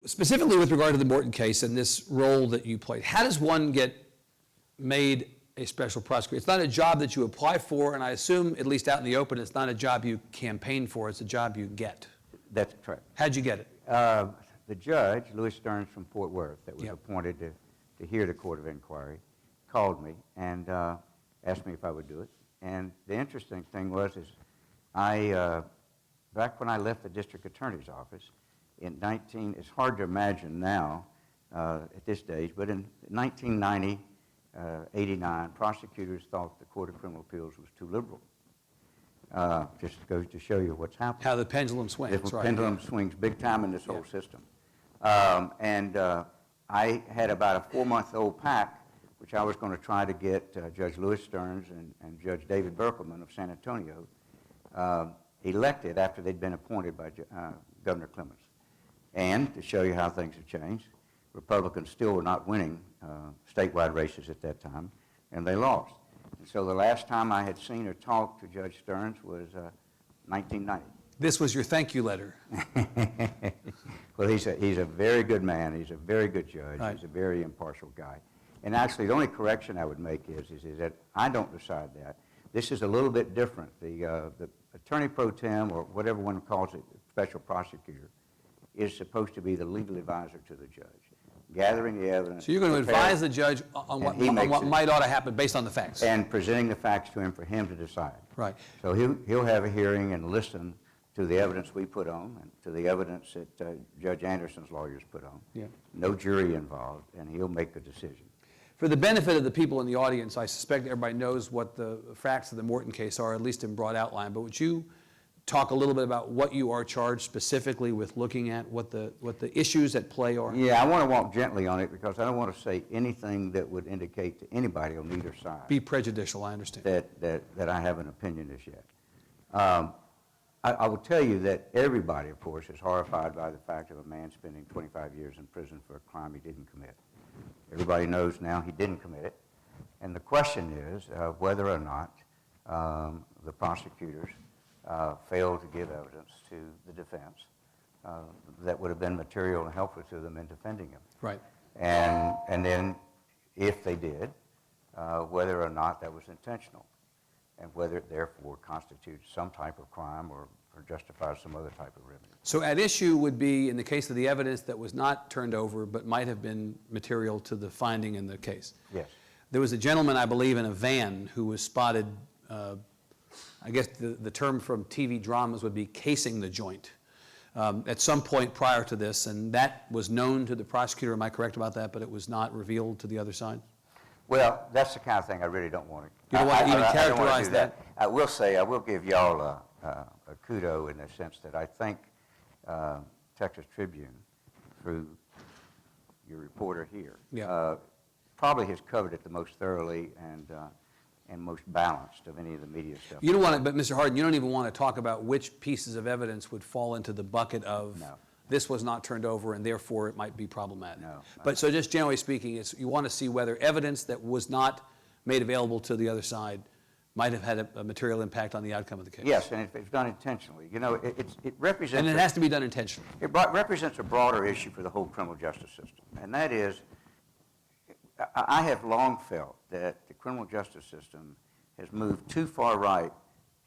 Specifically with regard to the Morton case and this role that you played, how does one get made a special prosecutor? It's not a job that you apply for, and I assume, at least out in the open, it's not a job you campaign for, it's a job you get. That's correct. How'd you get it? The judge, Louis Stearns from Fort Worth, that was appointed to hear the court of inquiry, called me and asked me if I would do it. And the interesting thing was back when I left the district attorney's office, it's hard to imagine now at this stage, but in 1990, 89, prosecutors thought the Court of Criminal Appeals was too liberal. Just goes to show you what's happening. How the pendulum swings. The pendulum swings big time in this whole system. I had about a 4-month-old pack, which I was going to try to get Judge Louis Stearns and Judge David Berkelman of San Antonio elected after they'd been appointed by Governor Clemens. And to show you how things have changed, Republicans still were not winning statewide races at that time, and they lost. And so the last time I had seen or talked to Judge Stearns was 1990. This was your thank you letter. Well, he's a very good man. He's a very good judge. Right. He's a very impartial guy. And actually, the only correction I would make is that I don't decide that. This is a little bit different. The attorney pro tem, or whatever one calls it, special prosecutor, is supposed to be the legal advisor to the judge, gathering the evidence. So you're going to advise the judge on what might ought to happen based on the facts. And presenting the facts to him for him to decide. Right. So he'll have a hearing and listen to the evidence we put on and to the evidence that Judge Anderson's lawyers put on. Yeah. No jury involved, and he'll make a decision. For the benefit of the people in the audience, I suspect everybody knows what the facts of the Morton case are, at least in broad outline, but would you talk a little bit about what you are charged specifically with looking at, what the issues at play are? Yeah, I want to walk gently on it because I don't want to say anything that would indicate to anybody on either side. Be prejudicial, I understand. That I have an opinion as yet. I will tell you that everybody, of course, is horrified by the fact of a man spending 25 years in prison for a crime he didn't commit. Everybody knows now he didn't commit it. And the question is whether or not the prosecutors failed to give evidence to the defense that would have been material and helpful to them in defending him. Right. And then, if they did, whether or not that was intentional, and whether it therefore constitutes some type of crime or justifies some other type of remedy. So at issue would be in the case of the evidence that was not turned over but might have been material to the finding in the case. Yes. There was a gentleman, I believe, in a van who was spotted, I guess the term from TV dramas would be casing the joint at some point prior to this, and that was known to the prosecutor. Am I correct about that? But it was not revealed to the other side? Well, that's the kind of thing I really don't want to. You don't want to even characterize that? I will say, I will give y'all a kudo in the sense that I think Texas Tribune, through your reporter here, probably has covered it the most thoroughly and most balanced of any of the media stuff. You don't want to, but Mr. Hardin, you don't even want to talk about which pieces of evidence would fall into the bucket of this was not turned over and therefore it might be problematic. No. But so just generally speaking, you want to see whether evidence that was not made available to the other side might have had a material impact on the outcome of the case. Yes, and if it's done intentionally. You know, it represents... And it has to be done intentionally. It represents a broader issue for the whole criminal justice system, and that is, I have long felt that the criminal justice system has moved too far right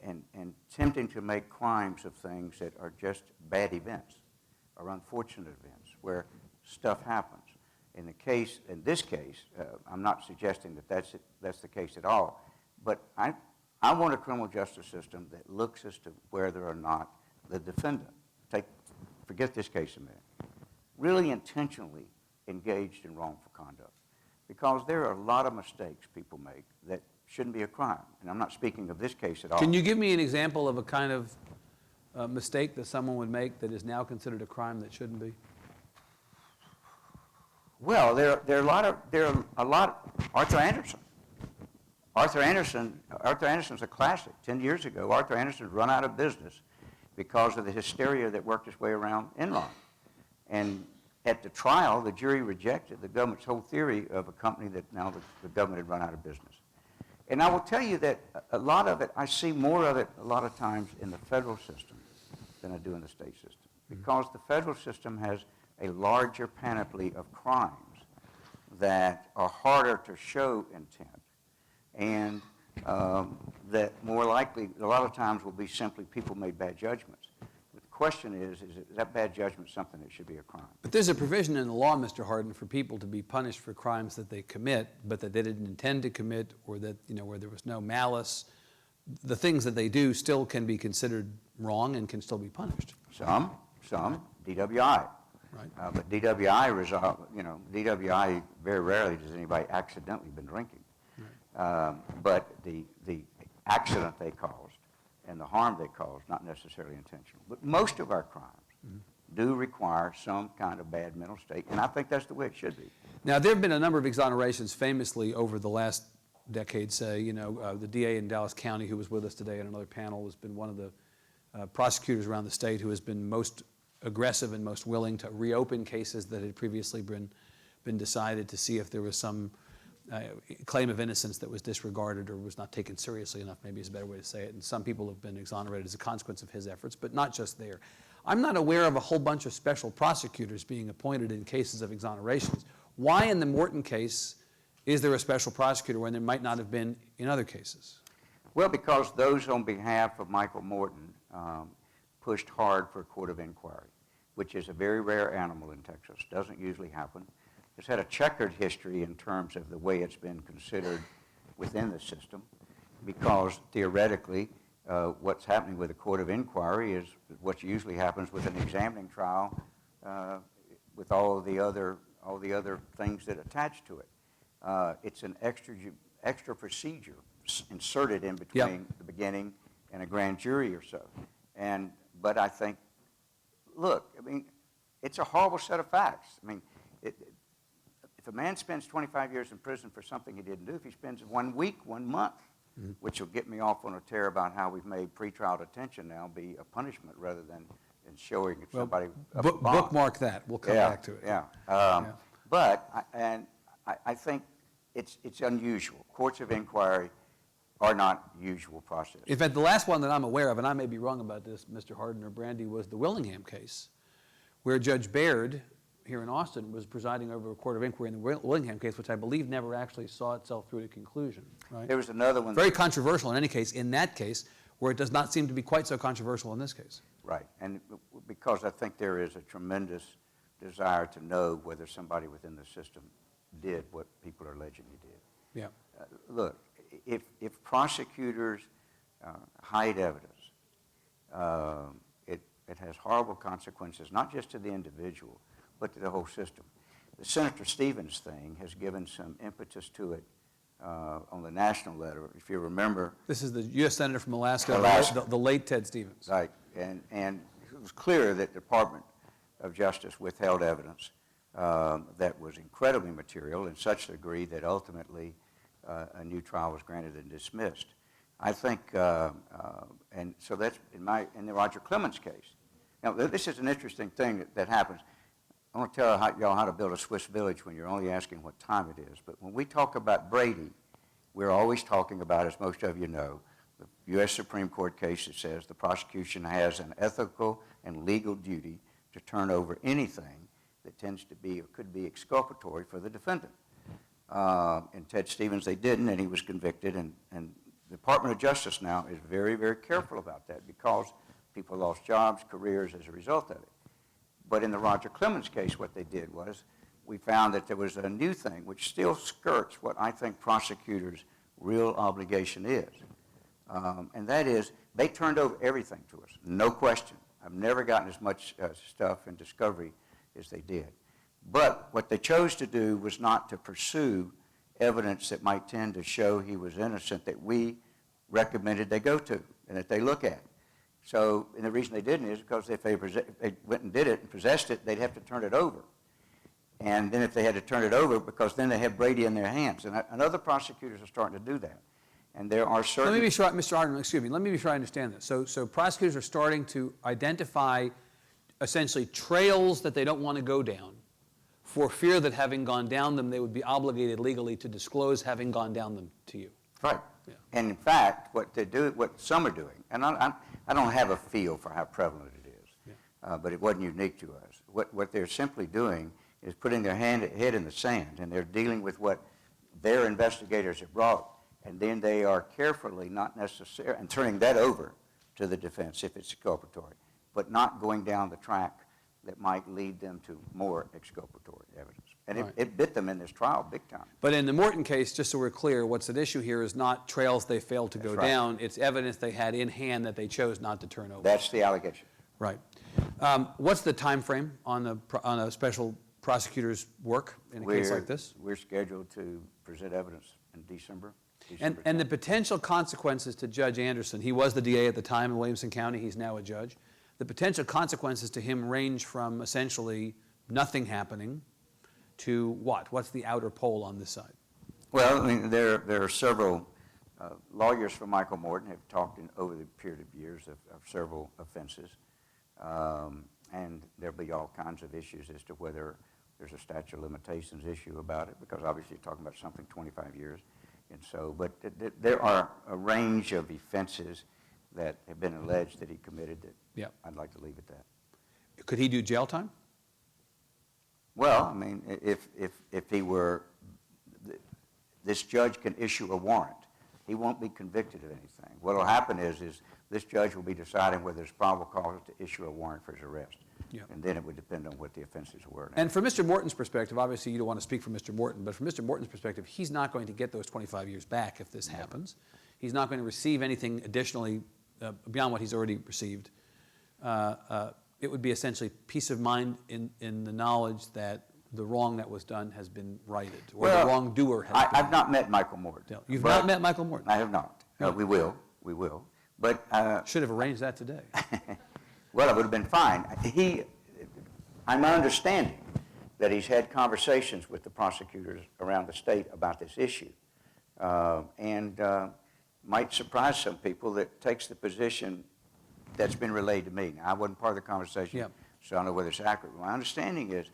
and attempting to make crimes of things that are just bad events or unfortunate events where stuff happens. In this case, I'm not suggesting that that's the case at all, but I want a criminal justice system that looks as to whether or not the defendant, forget this case a minute, really intentionally engaged in wrongful conduct. Because there are a lot of mistakes people make that shouldn't be a crime. And I'm not speaking of this case at all. Can you give me an example of a kind of mistake that someone would make that is now considered a crime that shouldn't be? Well, there are a lot. Arthur Anderson. Arthur Anderson's a classic. 10 years ago, Arthur Anderson run out of business because of the hysteria that worked its way around Enron. And at the trial, the jury rejected the government's whole theory of a company that now the government had run out of business. And I will tell you that a lot of it, I see more of it a lot of times in the federal system than I do in the state system. Because the federal system has a larger panoply of crimes that are harder to show intent, and that more likely, a lot of times, will be simply people made bad judgments. But the question is that bad judgment something that should be a crime? But there's a provision in the law, Mr. Hardin, for people to be punished for crimes that they commit, but that they didn't intend to commit, or that, where there was no malice. The things that they do still can be considered wrong and can still be punished. Some, DWI. Right. But DWI, very rarely does anybody accidentally been drinking. Right. But the accident they caused and the harm they caused, not necessarily intentional. But most of our crimes do require some kind of bad mental state, and I think that's the way it should be. Now, there have been a number of exonerations famously over the last decade, say, the DA in Dallas County, who was with us today on another panel, has been one of the prosecutors around the state who has been most aggressive and most willing to reopen cases that had previously been decided, to see if there was some claim of innocence that was disregarded or was not taken seriously enough, maybe is a better way to say it. And some people have been exonerated as a consequence of his efforts, but not just there. I'm not aware of a whole bunch of special prosecutors being appointed in cases of exonerations. Why in the Morton case is there a special prosecutor when there might not have been in other cases? Well, because those on behalf of Michael Morton pushed hard for a court of inquiry, which is a very rare animal in Texas. Doesn't usually happen. It's had a checkered history in terms of the way it's been considered within the system, because theoretically, what's happening with a court of inquiry is what usually happens with an examining trial, with all the other things that attach to it. It's an extra procedure inserted in between the beginning and a grand jury or so. But I think, look, it's a horrible set of facts. If a man spends 25 years in prison for something he didn't do, if he spends 1 week, 1 month, which will get me off on a tear about how we've made pretrial detention now be a punishment rather than showing if somebody bookmark that. We'll come back to it. But I think it's unusual. Courts of inquiry are not usual process. In fact, the last one that I'm aware of, and I may be wrong about this, Mr. Hardin or Brandy, was the Willingham case, where Judge Baird here in Austin was presiding over a court of inquiry in the Willingham case, which I believe never actually saw itself through to conclusion. Right? There was another one. Very controversial in any case, in that case, where it does not seem to be quite so controversial in this case. Right, and because I think there is a tremendous desire to know whether somebody within the system did what people are alleging he did. Yeah. Look, if prosecutors hide evidence, it has horrible consequences, not just to the individual, but to the whole system. The Senator Stevens thing has given some impetus to it on the national level. If you remember, this is the U.S. Senator from Alaska. The late Ted Stevens. Right, and it was clear that the Department of Justice withheld evidence that was incredibly material in such a degree that ultimately a new trial was granted and dismissed. I think, and so that's in the Roger Clemens case. Now, this is an interesting thing that happens. I want to tell y'all how to build a Swiss village when you're only asking what time it is. But when we talk about Brady, we're always talking about, as most of you know, the U.S. Supreme Court case that says the prosecution has an ethical and legal duty to turn over anything that tends to be or could be exculpatory for the defendant. In Ted Stevens, they didn't, and he was convicted. And the Department of Justice now is very, very careful about that because people lost jobs, careers as a result of it. But in the Roger Clemens case, what they did was we found that there was a new thing which still skirts what I think prosecutors' real obligation is. And that is they turned over everything to us, no question. I've never gotten as much stuff in discovery as they did. But what they chose to do was not to pursue evidence that might tend to show he was innocent that we recommended they go to and that they look at. So, and the reason they didn't is because if they went and did it and possessed it, they'd have to turn it over. And then if they had to turn it over, because then they have Brady in their hands. And other prosecutors are starting to do that. And there are certain... Let me be sure, Mr. Hardin, excuse me, let me be sure I understand this. So prosecutors are starting to identify essentially trails that they don't want to go down for fear that having gone down them, they would be obligated legally to disclose having gone down them to you. Right. Yeah. And in fact, what some are doing, and I don't have a feel for how prevalent it is, but it wasn't unique to us. What they're simply doing is putting their head in the sand, and they're dealing with what their investigators have brought, and then they are carefully, not necessarily, and turning that over to the defense if it's exculpatory, but not going down the track that might lead them to more exculpatory evidence. And Right. it bit them in this trial big time. But in the Morton case, just so we're clear, what's at issue here is not trails they failed to go That's right. down. It's evidence they had in hand that they chose not to turn over. That's the allegation. Right. What's the time frame on a special prosecutor's work in a case like this? We're scheduled to present evidence in December. And the potential consequences to Judge Anderson, he was the DA at the time in Williamson County, he's now a judge. The potential consequences to him range from essentially nothing happening to what? What's the outer pole on this side? Well, I mean, there are several lawyers for Michael Morton have talked over the period of years of several offenses, and there'll be all kinds of issues as to whether there's a statute of limitations issue about it, because obviously you're talking about something 25 years. And so, but there are a range of offenses that have been alleged that he committed that Yep. I'd like to leave at that. Could he do jail time? Well, I mean, if he were, this judge can issue a warrant. He won't be convicted of anything. What will happen is this judge will be deciding whether there's probable cause to issue a warrant for his arrest. Yep. And then it would depend on what the offenses were. And from Mr. Morton's perspective, obviously you don't want to speak for Mr. Morton, but from Mr. Morton's perspective, he's not going to get those 25 years back if this happens. He's not going to receive anything additionally beyond what he's already received. It would be essentially peace of mind in the knowledge that the wrong that was done has been righted, or the wrongdoer has been. I've not met Michael Morton. You've not met Michael Morton? I have not. No. We will. But should have arranged that today. well, it would have been fine. I'm understanding that he's had conversations with the prosecutors around the state about this issue, and might surprise some people that takes the position that's been relayed to me. Now, I wasn't part of the conversation, Yep. so I don't know whether it's accurate. My understanding is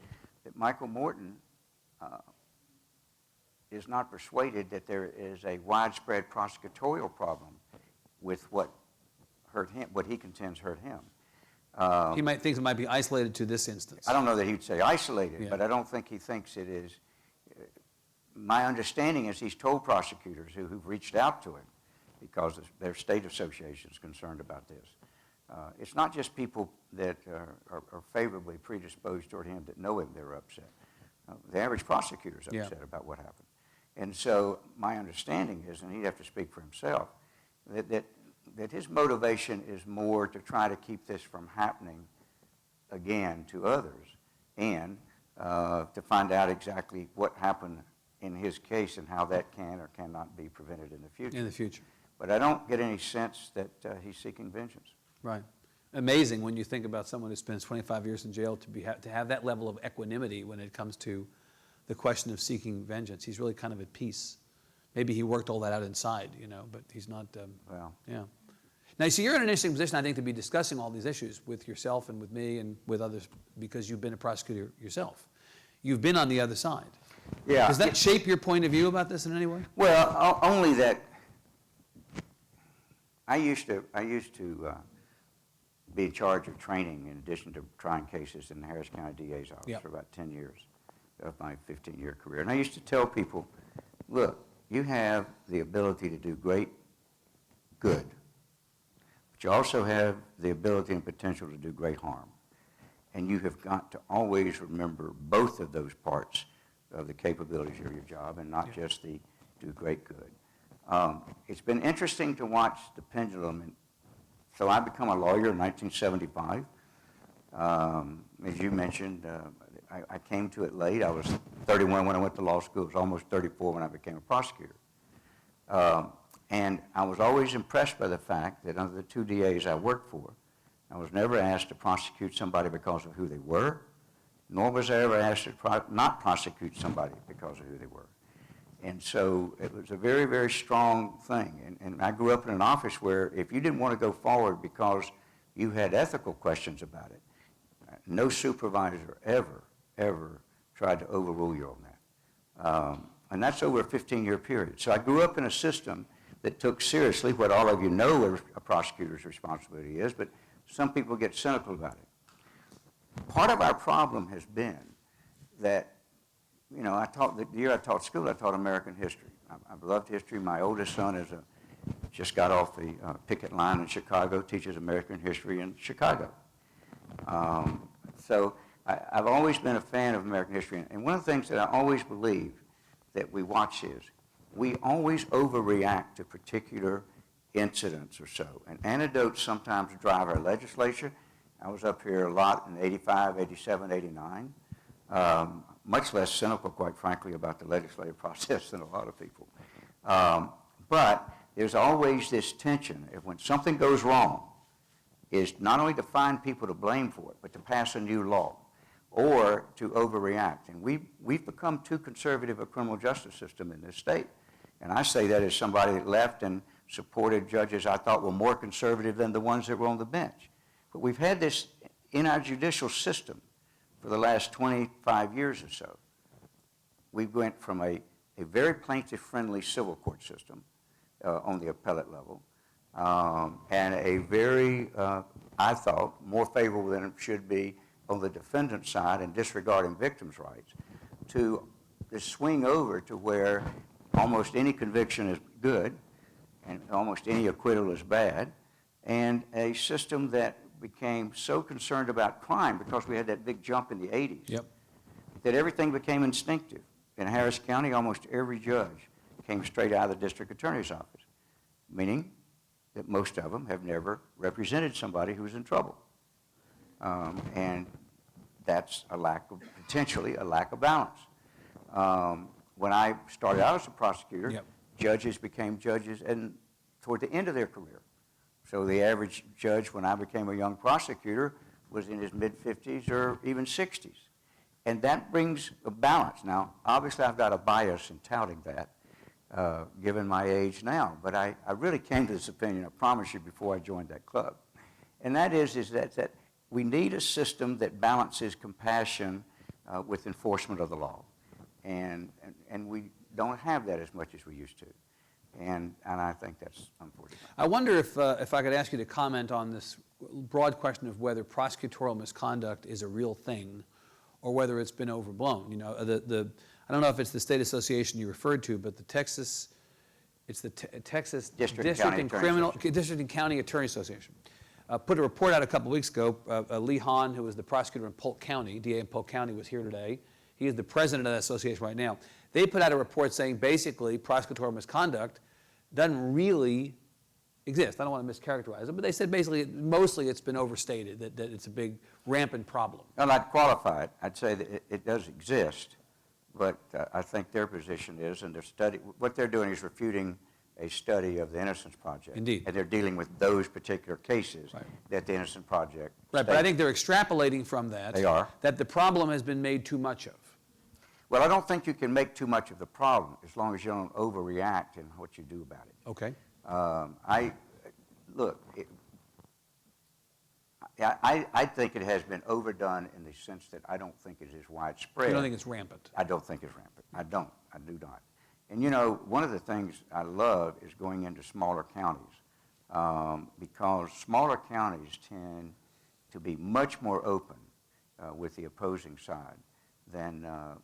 that Michael Morton is not persuaded that there is a widespread prosecutorial problem with what hurt him, what he contends hurt him. He might think it might be isolated to this instance. I don't know that he'd say isolated, Yeah. but I don't think he thinks it is. My understanding is he's told prosecutors who've reached out to him because their state association is concerned about this. It's not just people that are favorably predisposed toward him that know him that are upset. The average prosecutor is upset about what happened. And so my understanding is, and he'd have to speak for himself, that his motivation is more to try to keep this from happening again to others, and to find out exactly what happened in his case and how that can or cannot be prevented in the future. In the future. But I don't get any sense that he's seeking vengeance. Right. Amazing when you think about someone who spends 25 years in jail to have that level of equanimity when it comes to the question of seeking vengeance. He's really kind of at peace. Maybe he worked all that out inside, but he's not. Well. Yeah. Now, so you're in an interesting position, I think, to be discussing all these issues with yourself and with me and with others because you've been a prosecutor yourself. You've been on the other side. Yeah. Does that shape your point of view about this in any way? Well, only that I used to be in charge of training in addition to trying cases in the Harris County DA's office for about 10 years of my 15-year career. And I used to tell people, look, you have the ability to do great good, but you also have the ability and potential to do great harm. And you have got to always remember both of those parts of the capabilities of your job and not just the do great good. It's been interesting to watch the pendulum. And so I became a lawyer in 1975. As you mentioned, I came to it late. I was 31 when I went to law school. I was almost 34 when I became a prosecutor. And I was always impressed by the fact that under the two DAs I worked for, I was never asked to prosecute somebody because of who they were, nor was I ever asked to not prosecute somebody because of who they were. And so it was a very, very strong thing. And I grew up in an office where if you didn't want to go forward because you had ethical questions about it, no supervisor ever tried to overrule you on that. And that's over a 15-year period. So I grew up in a system that took seriously what all of you know a prosecutor's responsibility is, but some people get cynical about it. part of our problem has been that, you know, the year I taught school, I taught American history. I've loved history. My oldest son just got off the picket line in Chicago, teaches American history in Chicago. So I've always been a fan of American history. And one of the things that I always believe that we watch is we always overreact to particular incidents or so. And anecdotes sometimes drive our legislature. I was up here a lot in 85, 87, 89. Much less cynical, quite frankly, about the legislative process than a lot of people. But there's always this tension. If when something goes wrong, is not only to find people to blame for it, but to pass a new law or to overreact. And we've become too conservative a criminal justice system in this state. And I say that as somebody that left and supported judges I thought were more conservative than the ones that were on the bench. But we've had this in our judicial system for the last 25 years or so. We went from a very plaintiff-friendly civil court system on the appellate level, and a very, I thought, more favorable than it should be on the defendant's side and disregarding victims' rights, to swing over to where almost any conviction is good and almost any acquittal is bad, and a system that became so concerned about crime because we had that big jump in the 80s, Yep. that everything became instinctive. In Harris County, almost every judge came straight out of the district attorney's office, meaning that most of them have never represented somebody who's in trouble. And that's potentially a lack of balance. When I started out as a prosecutor, Yep. judges became judges and toward the end of their career. So the average judge when I became a young prosecutor was in his mid-50s or even 60s. And that brings a balance. Now, obviously I've got a bias in touting that, given my age now, but I really came to this opinion, I promise you, before I joined that club. And that is that we need a system that balances compassion with enforcement of the law. And we don't have that as much as we used to. And I think that's unfortunate. I wonder if I could ask you to comment on this broad question of whether prosecutorial misconduct is a real thing or whether it's been overblown. You know, I don't know if it's the state association you referred to, but Texas District and County Attorney Association put a report out a couple weeks ago. Lee Hahn, who was the prosecutor in Polk County, DA in Polk County, was here today. He is the president of that association right now. They put out a report saying basically prosecutorial misconduct doesn't really exist. I don't want to mischaracterize it, but they said basically mostly it's been overstated, that it's a big rampant problem. Well, I'd qualify it. I'd say that it does exist, but I think their position is, and what they're doing is refuting a study of the Innocence Project. Indeed. And they're dealing with those particular cases Right. that the Innocence Project Right, but I think they're extrapolating from that. They are. That the problem has been made too much of. Well, I don't think you can make too much of the problem as long as you don't overreact in what you do about it. Okay. I think it has been overdone in the sense that I don't think it is widespread. You don't think it's rampant? I don't think it's rampant. I do not. And you know, one of the things I love is going into smaller counties because smaller counties tend to be much more open with the opposing side than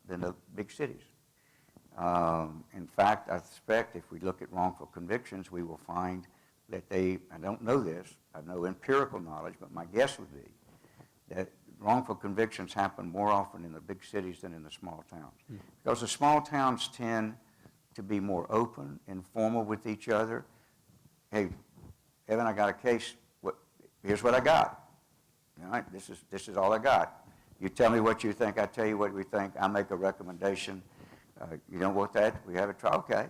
the big cities. In fact, I suspect if we look at wrongful convictions, we will find that I don't know this, I have no empirical knowledge, but my guess would be that wrongful convictions happen more often in the big cities than in the small towns. Because the small towns tend to be more open, informal with each other. Hey, Evan, I got a case. Here's what I got. All right, this is all I got. You tell me what you think, I tell you what we think, I make a recommendation. You don't want that? We have a trial. Okay.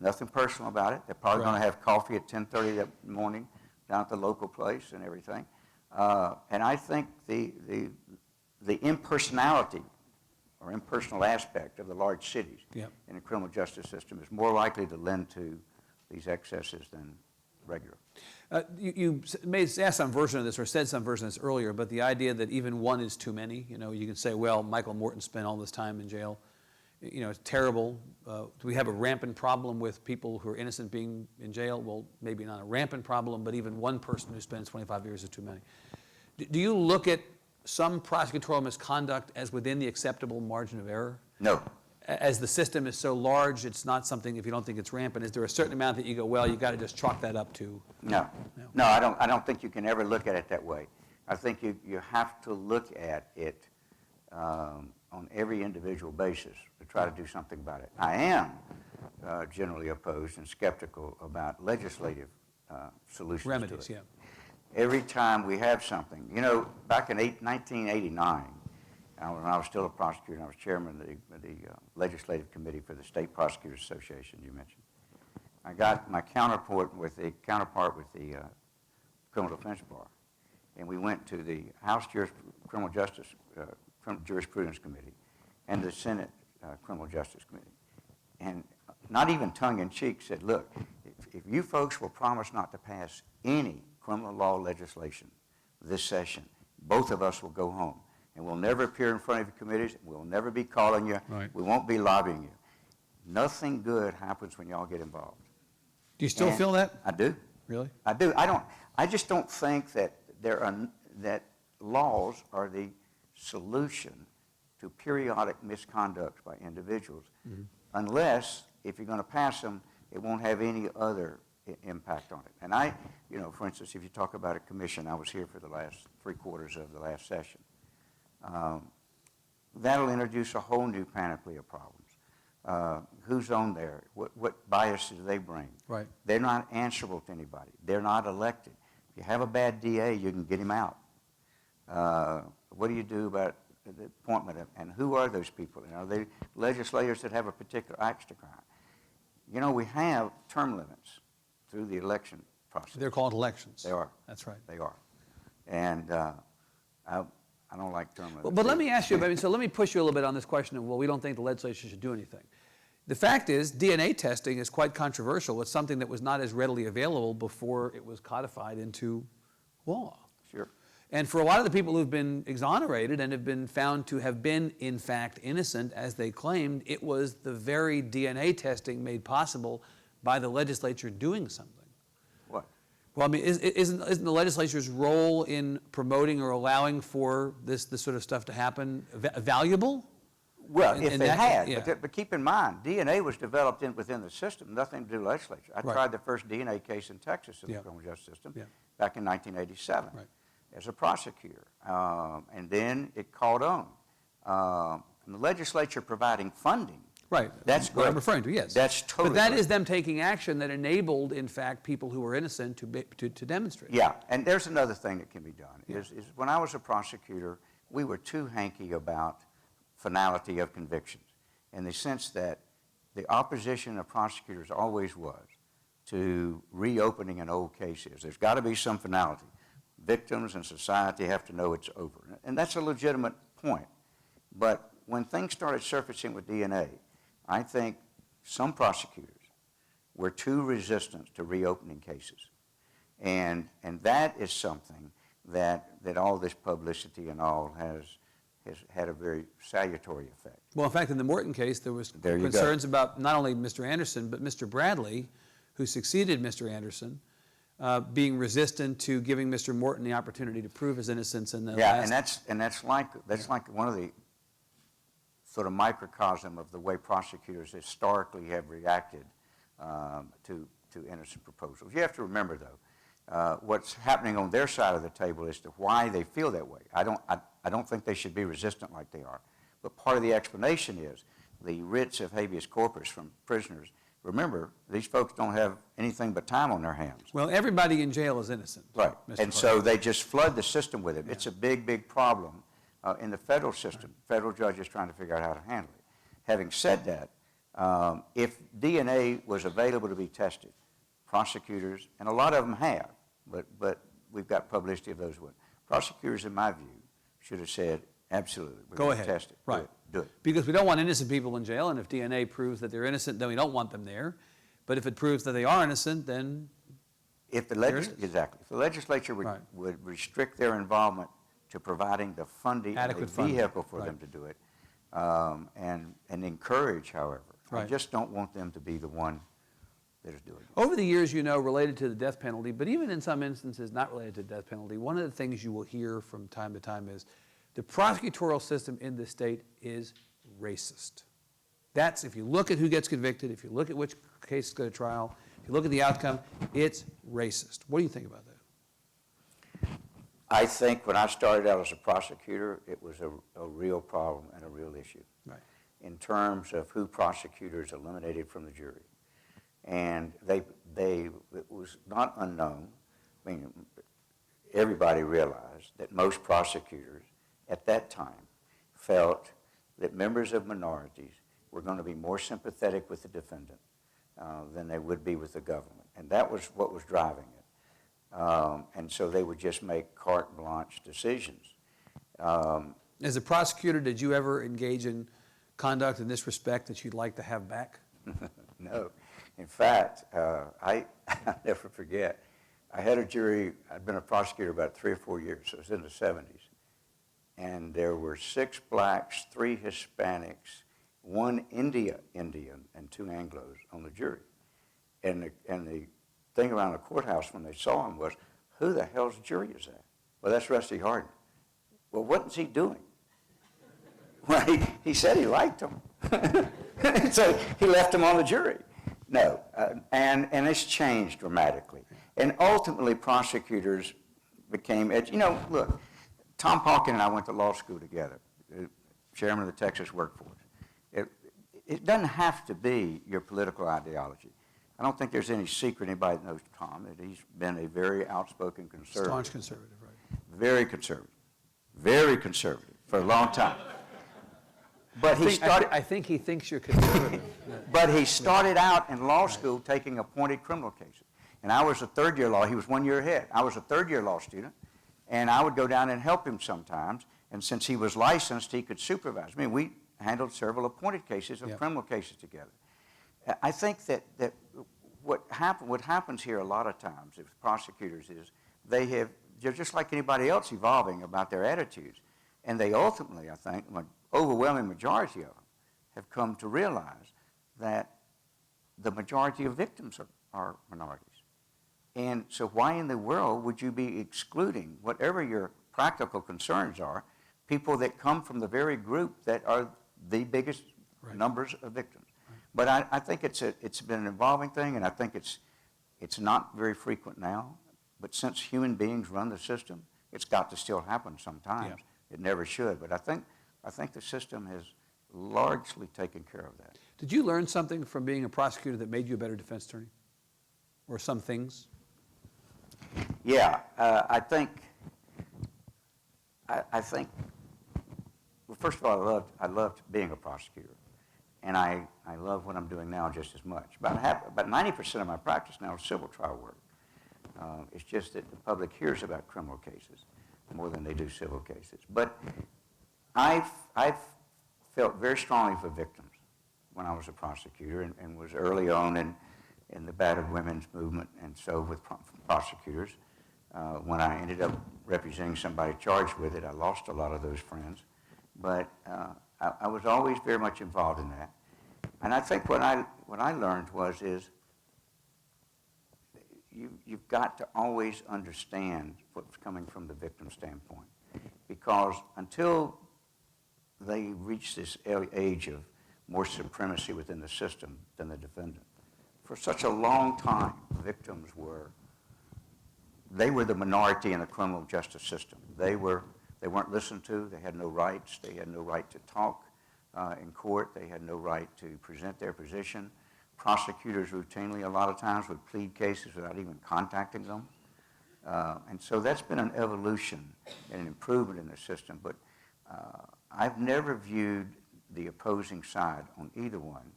Nothing personal about it. They're probably going to have coffee at 10:30 that morning down at the local place and everything. And I think the impersonality or impersonal aspect of the large cities in the criminal justice system is more likely to lend to these excesses than regular. You asked some version of this or said some version of this earlier, but the idea that even one is too many, you know, you can say, well, Michael Morton spent all this time in jail. You know, it's terrible. Do we have a rampant problem with people who are innocent being in jail? Well, maybe not a rampant problem, but even one person who spends 25 years is too many. Do you look at some prosecutorial misconduct as within the acceptable margin of error? No. As the system is so large, it's not something, if you don't think it's rampant, is there a certain amount that you go, well, you got to just chalk that up to? No. No, I don't think you can ever look at it that way. I think you have to look at it on every individual basis to try to do something about it. I am generally opposed and skeptical about legislative solutions Remedies, to it. yeah. Every time we have something, back in 1989, when I was still a prosecutor, and I was chairman of the legislative committee for the State Prosecutors Association you mentioned. I got my counterpart with the criminal defense bar, and we went to the House Criminal Justice Jurisprudence Committee and the Senate Criminal Justice Committee, and not even tongue-in-cheek said, look, if you folks will promise not to pass any criminal law legislation this session, both of us will go home. And we'll never appear in front of your committees. We'll never be calling you. Right. We won't be lobbying you. Nothing good happens when y'all get involved. Do you still feel that? I do. Really? I do. I just don't think that that laws are the solution to periodic misconduct by individuals, unless, if you're going to pass them, it won't have any other impact on it. And for instance, if you talk about a commission, I was here for the last 3/4 of the last session. That'll introduce a whole new panoply of problems. Who's on there? What biases do they bring? Right. They're not answerable to anybody. They're not elected. If you have a bad DA, you can get him out. What do you do about the appointment of, and who are those people? Are they legislators that have a particular axe to grind? We have term limits through the election process. They're called elections. They are. That's right. They are. And I don't like term limits. But let me ask you, so let me push you a little bit on this question of, well, we don't think the legislature should do anything. The fact is, DNA testing is quite controversial. It's something that was not as readily available before it was codified into law. Sure. And for a lot of the people who've been exonerated and have been found to have been, in fact, innocent, as they claimed, it was the very DNA testing made possible by the legislature doing something. What? Well, I mean, isn't the legislature's role in promoting or allowing for this sort of stuff to happen valuable? Well, if they had, yeah. but keep in mind, DNA was developed within the system, nothing to do with legislature. I Right. tried the first DNA case in Texas in Yeah. the criminal justice system Yeah. back in 1987 Right. as a prosecutor. And then it caught on. And the legislature providing funding. Right. That's what I'm great. referring to, yes. That's totally But that great. is them taking action that enabled, in fact, people who were innocent to demonstrate. Yeah, and there's another thing that can be done, is when I was a prosecutor, we were too hanky about finality of convictions, in the sense that the opposition of prosecutors always was to reopening an old cases. There's got to be some finality. Victims and society have to know it's over. And that's a legitimate point. But when things started surfacing with DNA, I think some prosecutors were too resistant to reopening cases. And that is something that all this publicity and all has had a very salutary effect. Well, in fact, in the Morton case, there was There you go. concerns about not only Mr. Anderson, but Mr. Bradley, who succeeded Mr. Anderson, being resistant to giving Mr. Morton the opportunity to prove his innocence in the last... and that's like one of the sort of microcosm of the way prosecutors historically have reacted to innocent proposals. You have to remember, though, what's happening on their side of the table as to why they feel that way. I don't think they should be resistant like they are. But part of the explanation is the writs of habeas corpus from prisoners. Remember, these folks don't have anything but time on their hands. Well, everybody in jail is innocent. Right. Mr. And so they just flood the system with it. Yeah. It's a big, big problem in the federal system. Right. Federal judges trying to figure out how to handle it. Having said that, if DNA was available to be tested, prosecutors, and a lot of them have, but we've got publicity of those ones. Prosecutors, in my view, should have said, absolutely, we're going to test it. Right. Do it. Because we don't want innocent people in jail, and if DNA proves that they're innocent, then we don't want them there. But if it proves that they are innocent, then if the legislature would restrict their involvement to providing the funding, adequate vehicle for them to do it, and encourage, however. I just don't want them to be the one that is doing it. Over the years, related to the death penalty, but even in some instances not related to the death penalty, one of the things you will hear from time to time is The prosecutorial system in this state is racist. That's, if you look at who gets convicted, if you look at which cases go to trial, if you look at the outcome, it's racist. What do you think about that? I think when I started out as a prosecutor, it was a real problem and a real issue. Right. In terms of who prosecutors eliminated from the jury. And it was not unknown. I mean, everybody realized that most prosecutors at that time felt that members of minorities were going to be more sympathetic with the defendant than they would be with the government. And that was what was driving it. And so they would just make carte blanche decisions. As a prosecutor, did you ever engage in conduct in this respect that you'd like to have back? No. In fact, I'll never forget, I had a jury, I'd been a prosecutor about 3 or 4 years, so it was in the 70s. And there were 6 blacks, 3 Hispanics, 1 Indian, and 2 Anglos on the jury. And the thing around the courthouse when they saw him was, who the hell's jury is that? Well, that's Rusty Hardin. Well, what was he doing? Well, he said he liked him. So he left him on the jury. No, and it's changed dramatically. And ultimately, prosecutors became, look, Tom Hawken and I went to law school together, chairman of the Texas workforce. It doesn't have to be your political ideology. I don't think there's any secret anybody that knows Tom, that he's been a very outspoken conservative. Staunch conservative, right. Very conservative for a long time. But I think he thinks you're conservative. But he started out in law school taking appointed criminal cases. And I was a third-year law. He was 1 year ahead. I was a third-year law student, and I would go down and help him sometimes. And since he was licensed, he could supervise me. We handled several appointed cases of criminal cases together. I think that what happens here a lot of times with prosecutors is they're just like anybody else evolving about their attitudes. And they ultimately, I think, an overwhelming majority of them have come to realize that the majority of victims are minorities. And so why in the world would you be excluding, whatever your practical concerns are, people that come from the very group that are the biggest numbers of victims? But I think it's been an evolving thing, and I think it's not very frequent now. But since human beings run the system, it's got to still happen sometimes. Yeah. It never should. But I think the system has largely taken care of that. Did you learn something from being a prosecutor that made you a better defense attorney? Or some things? Yeah, I think, well, first of all, I loved being a prosecutor. And I love what I'm doing now just as much. About 90% of my practice now is civil trial work. It's just that the public hears about criminal cases more than they do civil cases. But I've felt very strongly for victims when I was a prosecutor and was early on in the battered women's movement and so with prosecutors. When I ended up representing somebody charged with it, I lost a lot of those friends. But I was always very much involved in that. And I think what I learned is you've got to always understand what's coming from the victim standpoint. Because until they reach this age of more supremacy within the system than the defendant, for such a long time, victims were the minority in the criminal justice system. They weren't listened to. They had no rights. They had no right to talk in court. They had no right to present their position. Prosecutors routinely, a lot of times, would plead cases without even contacting them. And so that's been an evolution and an improvement in the system. But I've never viewed the opposing side on either one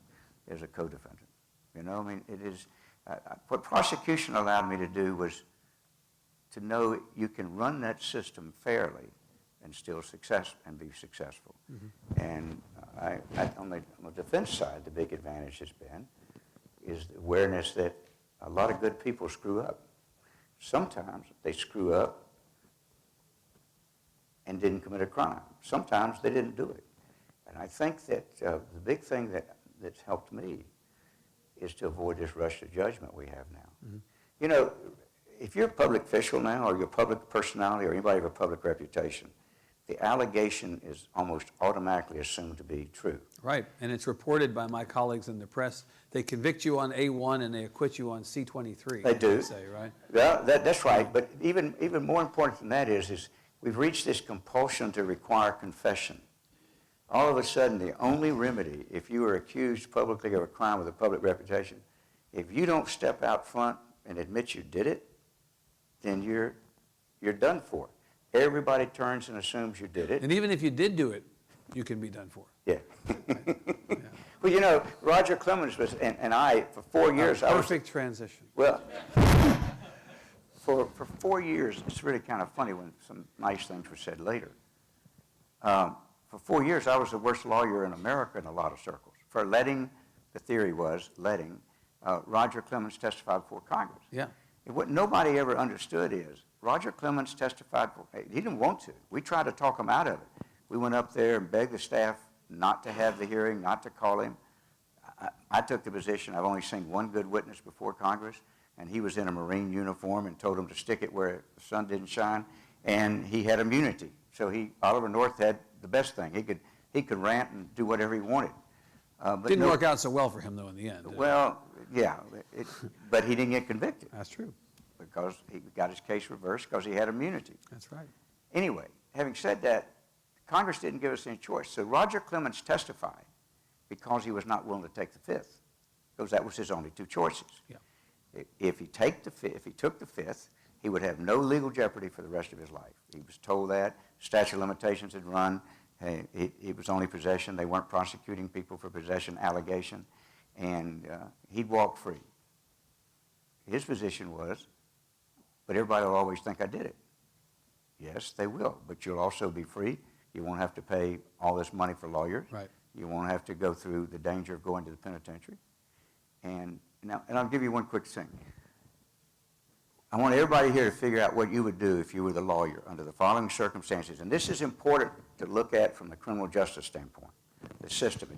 as a co-defendant. You know, I mean, it is, what prosecution allowed me to do was to know you can run that system fairly and still be successful. Mm-hmm. And on the defense side, the big advantage has been is the awareness that a lot of good people screw up. Sometimes they screw up and didn't commit a crime. Sometimes they didn't do it. And I think that the big thing that's helped me is to avoid this rush to judgment we have now. Mm-hmm. You know, if you're a public official now, or you're a public personality, or anybody with a public reputation, the allegation is almost automatically assumed to be true. Right, and it's reported by my colleagues in the press. They convict you on A1 and they acquit you on C23. They do. Say, right? Well, that's right, but even more important than that is we've reached this compulsion to require confession. All of a sudden, the only remedy, if you are accused publicly of a crime with a public reputation, if you don't step out front and admit you did it, then you're done for. Everybody turns and assumes you did it. And even if you did do it, you can be done for. Yeah. Right. Yeah. Well, you know, Roger Clemens was, and I, for 4 years, Perfect transition. Well, for 4 years, it's really kind of funny when some nice things were said later. For 4 years, I was the worst lawyer in America in a lot of circles for letting, the theory was, letting Roger Clemens testify before Congress. Yeah. What nobody ever understood is Roger Clemens testified, he didn't want to. We tried to talk him out of it. We went up there and begged the staff not to have the hearing, not to call him. I took the position, I've only seen one good witness before Congress, and he was in a Marine uniform and told him to stick it where the sun didn't shine, and he had immunity. So Oliver North had the best thing. He could rant and do whatever he wanted. But Didn't work out so well for him, though, in the end. Well, yeah, but he didn't get convicted. That's true. Because he got his case reversed because he had immunity. That's right. Anyway, having said that, Congress didn't give us any choice. So Roger Clemens testified because he was not willing to take the fifth, because that was his only two choices. Yeah. If he took the fifth, he would have no legal jeopardy for the rest of his life. He was told that. Statute of limitations had run. It was only possession. They weren't prosecuting people for possession allegation. And he'd walk free. His position was, but everybody will always think I did it. Yes, they will, but you'll also be free. You won't have to pay all this money for lawyers. Right. You won't have to go through the danger of going to the penitentiary. And I'll give you one quick thing. I want everybody here to figure out what you would do if you were the lawyer under the following circumstances. And this is important to look at from the criminal justice standpoint, the system.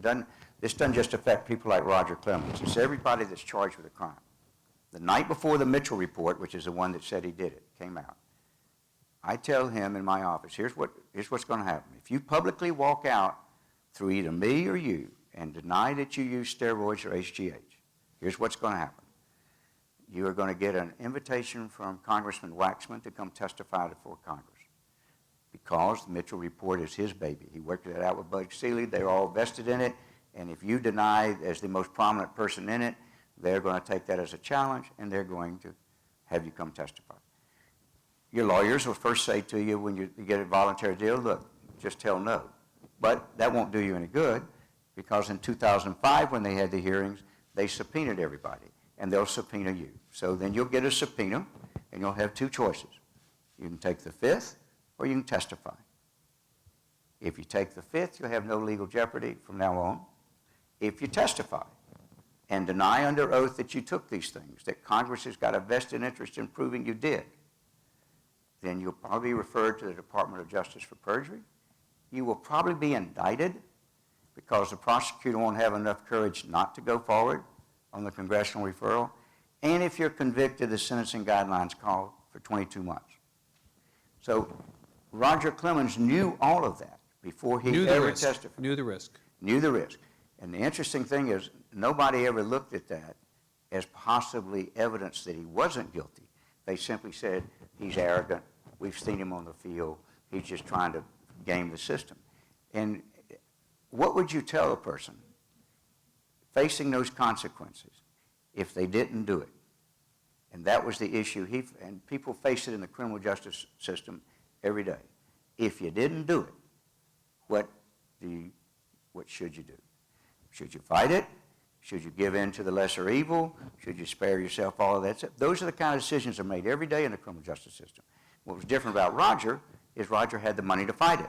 This doesn't just affect people like Roger Clemens. It's everybody that's charged with a crime. The night before the Mitchell report, which is the one that said he did it, came out, I tell him in my office, here's what's going to happen. If you publicly walk out through either me or you and deny that you use steroids or HGH, here's what's going to happen. You are going to get an invitation from Congressman Waxman to come testify before Congress, because the Mitchell report is his baby. He worked it out with Bud Selig. They're all vested in it. And if you deny as the most prominent person in it, they're going to take that as a challenge, and they're going to have you come testify. Your lawyers will first say to you when you get a voluntary deal, look, just tell no. But that won't do you any good, because in 2005 when they had the hearings, they subpoenaed everybody, and they'll subpoena you. So then you'll get a subpoena, and you'll have two choices. You can take the fifth, or you can testify. If you take the fifth, you'll have no legal jeopardy from now on. If you testify and deny under oath that you took these things, that Congress has got a vested interest in proving you did, then you'll probably be referred to the Department of Justice for perjury. You will probably be indicted because the prosecutor won't have enough courage not to go forward on the congressional referral. And if you're convicted, the sentencing guidelines call for 22 months. So Roger Clemens knew all of that before he ever testified. Knew the risk. Knew the risk. And the interesting thing is, nobody ever looked at that as possibly evidence that he wasn't guilty. They simply said, he's arrogant, we've seen him on the field, he's just trying to game the system. And what would you tell a person facing those consequences if they didn't do it? And that was the issue. And people face it in the criminal justice system every day. If you didn't do it, what should you do? Should you fight it? Should you give in to the lesser evil? Should you spare yourself all of that? Those are the kind of decisions that are made every day in the criminal justice system. What was different about Roger is Roger had the money to fight it.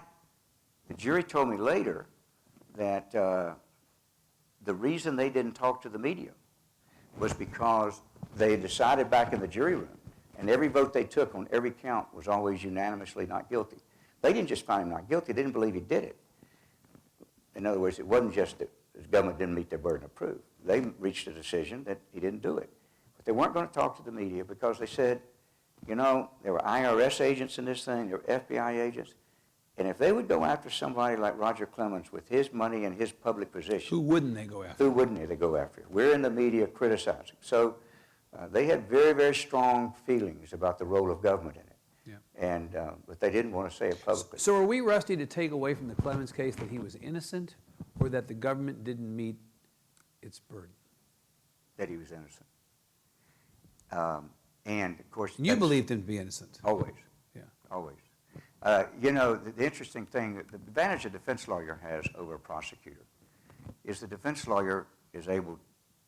The jury told me later that the reason they didn't talk to the media was because they decided back in the jury room, and every vote they took on every count was always unanimously not guilty. They didn't just find him not guilty, they didn't believe he did it. In other words, it wasn't just that the government didn't meet their burden of proof. They reached a decision that he didn't do it. But they weren't going to talk to the media because they said, you know, there were IRS agents in this thing, there were FBI agents. And if they would go after somebody like Roger Clemens with his money and his public position, Who wouldn't they go after? who wouldn't they go after? We're in the media criticizing. So they had very, very strong feelings about the role of government in it. Yeah. But they didn't want to say it publicly. So are we, Rusty, to take away from the Clemens case that he was innocent or that the government didn't meet its burden? That he was innocent. And of course, You believed him to be innocent. always, Yeah. always. The interesting thing, the advantage a defense lawyer has over a prosecutor is the defense lawyer is able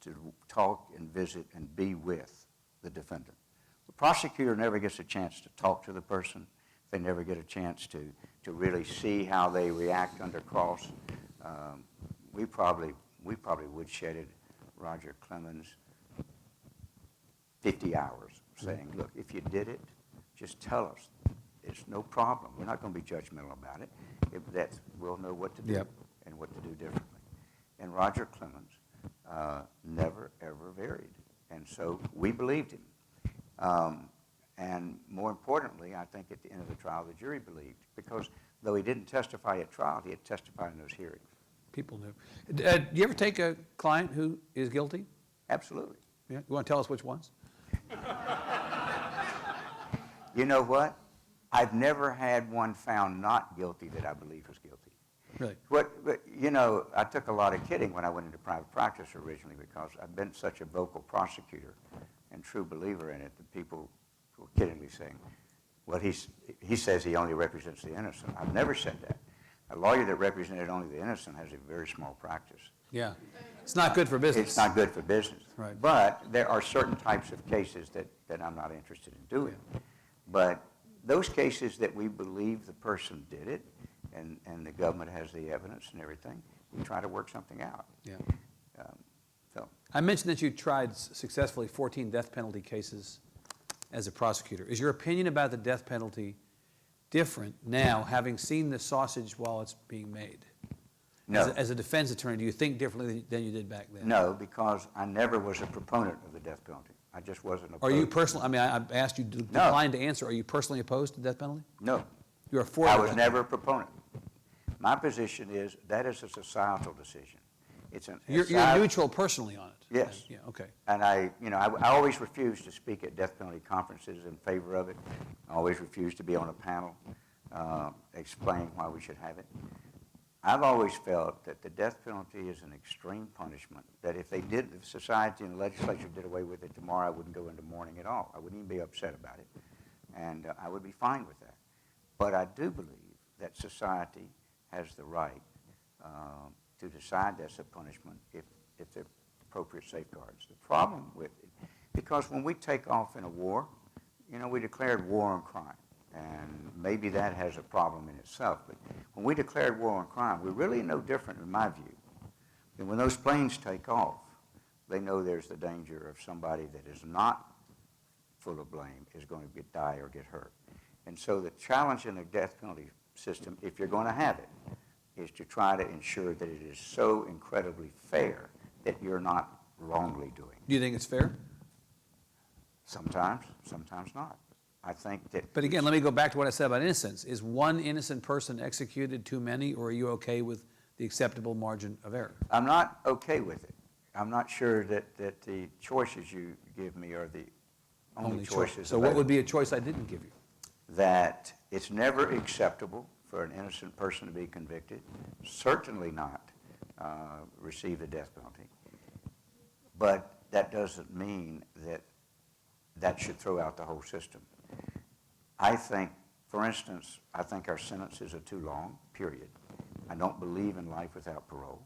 to talk and visit and be with the defendant. The prosecutor never gets a chance to talk to the person. They never get a chance to really see how they react under cross. We probably woodshedded Roger Clemens 50 hours saying, look, if you did it, just tell us. It's no problem. We're not going to be judgmental about it. We'll know what to do and what to do differently. And Roger Clemens never, ever varied. And so we believed him. And more importantly, I think at the end of the trial, the jury believed, because though he didn't testify at trial, he had testified in those hearings. People knew. Do you ever take a client who is guilty? Absolutely. Yeah. You want to tell us which ones? You know what? I've never had one found not guilty that I believe was guilty. Really? I took a lot of kidding when I went into private practice originally, because I've been such a vocal prosecutor and true believer in it that people were kiddingly saying, well, he says he only represents the innocent. I've never said that. A lawyer that represented only the innocent has a very small practice. Yeah. It's not good for business. It's not good for business. Right. But there are certain types of cases that I'm not interested in doing. Yeah. But those cases that we believe the person did it, and the government has the evidence and everything, we try to work something out. Yeah. So I mentioned that you tried successfully 14 death penalty cases as a prosecutor. Is your opinion about the death penalty different now, having seen the sausage while it's being made? no, As a defense attorney, do you think differently than you did back then? no, because I never was a proponent of the death penalty. I just wasn't opposed. Are you personally, I mean, I asked you to decline to answer, are you personally opposed to death penalty? No, You are for I the was death never a proponent. My position is that is a societal decision. It's an You're neutral personally on it? Yes. Yeah, okay. And I always refuse to speak at death penalty conferences in favor of it. I always refuse to be on a panel explaining why we should have it. I've always felt that the death penalty is an extreme punishment, that if society and the legislature did away with it tomorrow, I wouldn't go into mourning at all. I wouldn't even be upset about it. And I would be fine with that. But I do believe that society has the right to decide that's a punishment if there are appropriate safeguards. The problem with it, because when we take off in a war, we declared war on crime. And maybe that has a problem in itself. But when we declared war on crime, we're really no different, in my view, than when those planes take off. They know there's the danger of somebody that is not full of blame is going to die or get hurt. And so the challenge in the death penalty system, if you're going to have it, is to try to ensure that it is so incredibly fair that you're not wrongly doing. Do you think it's fair? Sometimes, sometimes not. I think that... But again, let me go back to what I said about innocence. Is one innocent person executed too many, or are you okay with the acceptable margin of error? I'm not okay with it. I'm not sure that the choices you give me are the only choices. So what would be a choice I didn't give you? That it's never acceptable for an innocent person to be convicted, certainly not receive the death penalty. But that doesn't mean that should throw out the whole system. I think, for instance, I think our sentences are too long, period. I don't believe in life without parole.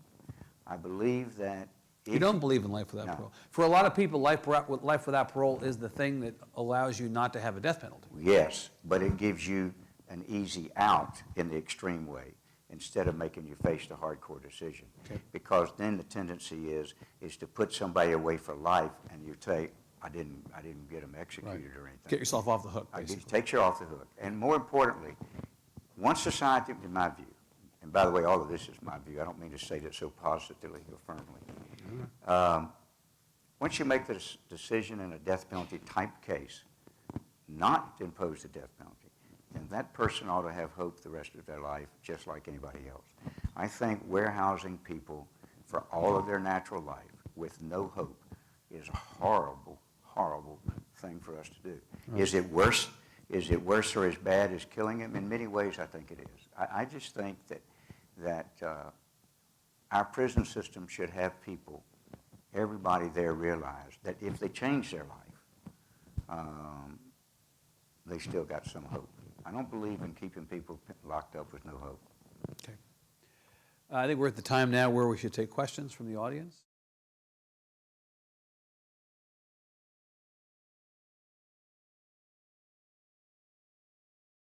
I believe that... You don't believe in life without parole. For a lot of people, life without parole is the thing that allows you not to have a death penalty. Yes, but it gives you an easy out in the extreme way instead of making you face the hardcore decision. Okay. Because then the tendency is to put somebody away for life, and you say, I didn't get them executed or anything. Get yourself off the hook, basically. It takes you off the hook. And more importantly, once society, in my view, and by the way, all of this is my view. I don't mean to say that so positively or firmly. Once you make the decision in a death penalty type case not to impose the death penalty, then that person ought to have hope the rest of their life, just like anybody else. I think warehousing people for all of their natural life with no hope is a horrible, horrible thing for us to do. Right. Is it worse? Is it worse or as bad as killing them? In many ways, I think it is. I just think that our prison system should have people, everybody there realize that if they change their life, they still got some hope. I don't believe in keeping people locked up with no hope. Okay. I think we're at the time now where we should take questions from the audience.